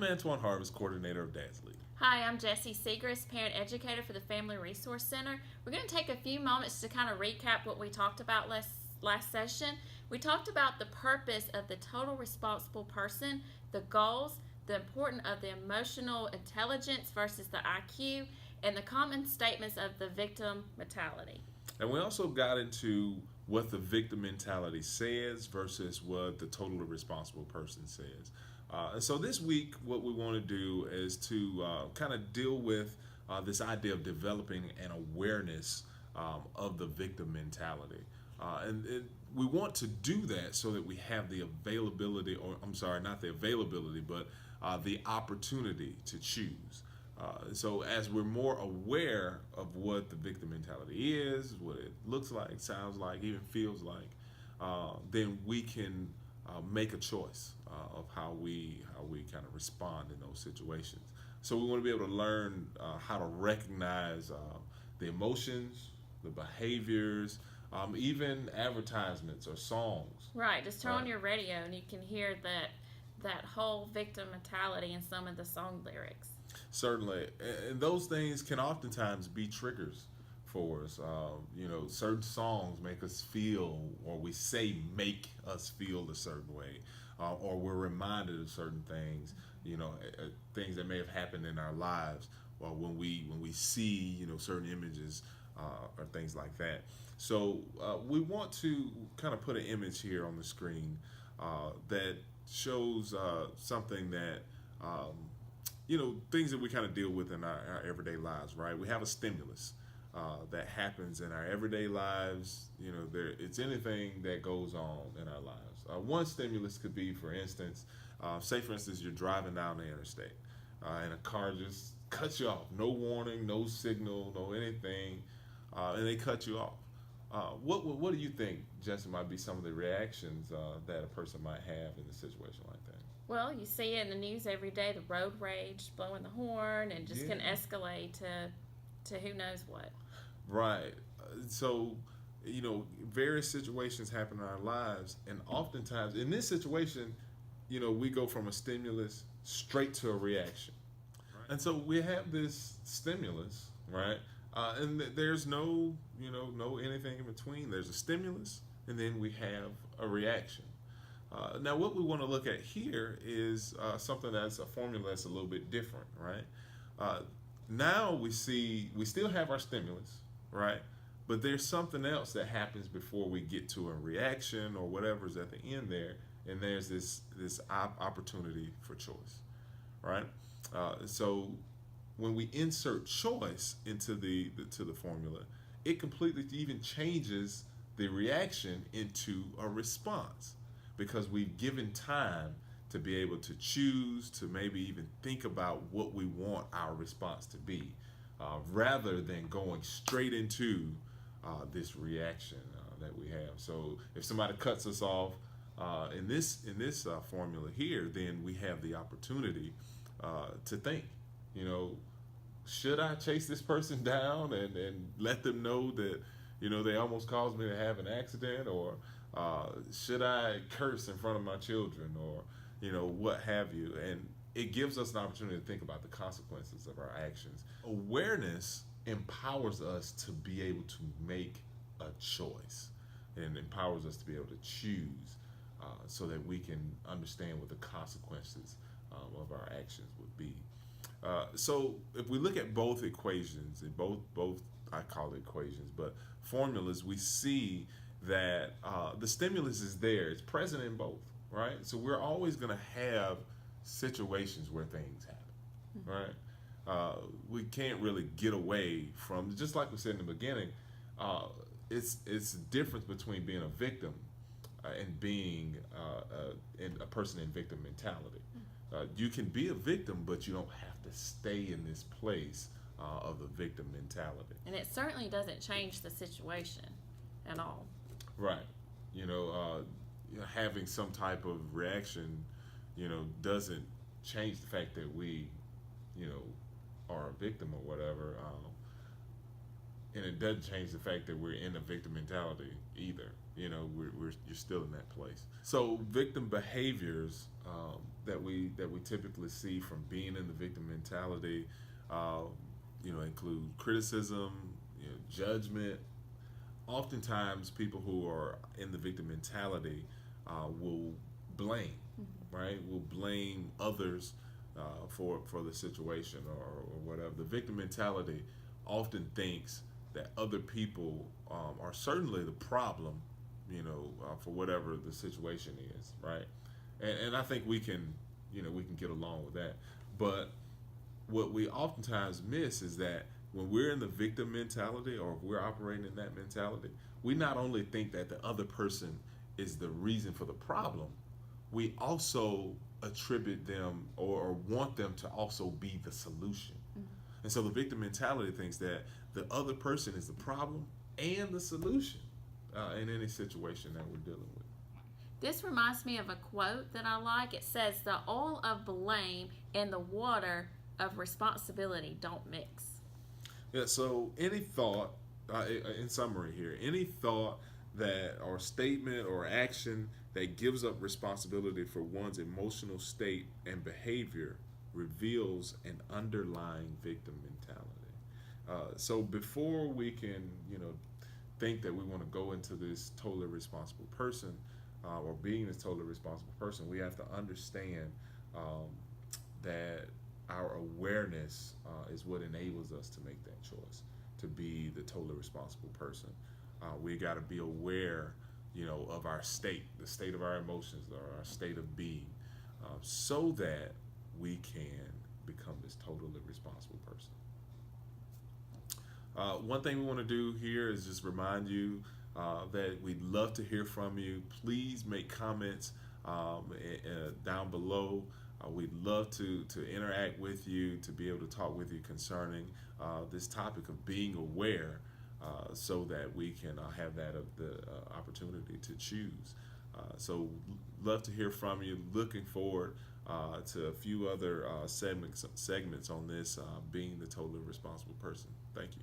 I'm Antoine Harvest, coordinator of Dad's League. Hi, I'm Jessie Segrist, parent educator for the Family Resource Center. We're going to take a few moments to kind of recap what we talked about last session. We talked about the purpose of the total responsible person, the goals, the importance of the emotional intelligence versus the IQ, and the common statements of the victim mentality. And we also got into what the victim mentality says versus what the totally responsible person says. And so this week, what we want to do is to kind of deal with this idea of developing an awareness of the victim mentality. And we want to do that so that we have the availability, or I'm sorry, not the availability, but the opportunity to choose. So as we're more aware of what the victim mentality is, what it looks like, sounds like, even feels like, then we can make a choice of how we kind of respond in those situations. So we want to be able to learn how to recognize the emotions, the behaviors, even advertisements or songs. Right, just turn on your radio and you can hear that whole victim mentality in some of the song lyrics. Certainly, and those things can oftentimes be triggers for us. Certain songs make us feel, or we say make us feel a certain way, or we're reminded of certain things. Things that may have happened in our lives, or when we see certain images or things like that. So we want to kind of put an image here on the screen that shows something that. Things that we kind of deal with in our everyday lives, right? We have a stimulus that happens in our everyday lives. It's anything that goes on in our lives. One stimulus could be, for instance, say for instance, you're driving down the interstate and a car just cuts you off. No warning, no signal, no anything, and they cut you off. What do you think, Jesse, might be some of the reactions that a person might have in a situation like that? Well, you see it in the news every day, the road rage, blowing the horn, and just can escalate to who knows what. Right. So, various situations happen in our lives, and oftentimes in this situation, we go from a stimulus straight to a reaction. Right. And so we have this stimulus, right? And there's no anything in between. There's a stimulus, and then we have a reaction. Now, what we want to look at here is something that's a formula that's a little bit different, right? Now we still have our stimulus, right? But there's something else that happens before we get to a reaction or whatever's at the end there, and there's this opportunity for choice, right? So when we insert choice into the formula, it completely even changes the reaction into a response, because we've given time to be able to choose, to maybe even think about what we want our response to be, rather than going straight into this reaction that we have. So if somebody cuts us off in this formula here, then we have the opportunity to think, should I chase this person down and let them know that they almost caused me to have an accident, or should I curse in front of my children, or what have you? And it gives us an opportunity to think about the consequences of our actions. Awareness empowers us to be able to make a choice, and empowers us to be able to choose, so that we can understand what the consequences of our actions would be. So if we look at both equations, and both I call it equations, but formulas, we see that the stimulus is there. It's present in both, right? So we're always going to have situations where things happen, right? We can't really get away from, just like we said in the beginning, it's the difference between being a victim and being a person in victim mentality. You can be a victim, but you don't have to stay in this place of the victim mentality. And it certainly doesn't change the situation at all. Right. Having some type of reaction, doesn't change the fact that we, are a victim or whatever. and it doesn't change the fact that we're in a victim mentality either. You're still in that place. So victim behaviors that we typically see from being in the victim mentality, uh, include criticism, judgment. Oftentimes, people who are in the victim mentality will blame, right? Will blame others for the situation or whatever. The victim mentality often thinks that other people are certainly the problem, for whatever the situation is, right? And I think we can get along with that. But what we oftentimes miss is that when we're in the victim mentality or if we're operating in that mentality, we not only think that the other person is the reason for the problem, we also attribute them or want them to also be the solution. And so the victim mentality thinks that the other person is the problem and the solution in any situation that we're dealing with. This reminds me of a quote that I like. It says, "The oil of blame and the water of responsibility don't mix." Yeah, so any thought, in summary here, any thought that or statement or action that gives up responsibility for one's emotional state and behavior reveals an underlying victim mentality. So before we can, think that we want to go into this totally responsible person or being this totally responsible person, we have to understand um, that our awareness is what enables us to make that choice to be the totally responsible person. We got to be aware, of our state, the state of our emotions, or our state of being, so that we can become this totally responsible person. One thing we want to do here is just remind you that we'd love to hear from you. Please make comments down below. We'd love to interact with you, to be able to talk with you concerning this topic of being aware, so that we can have the opportunity to choose. So love to hear from you. Looking forward to a few other segments on this being the totally responsible person. Thank you.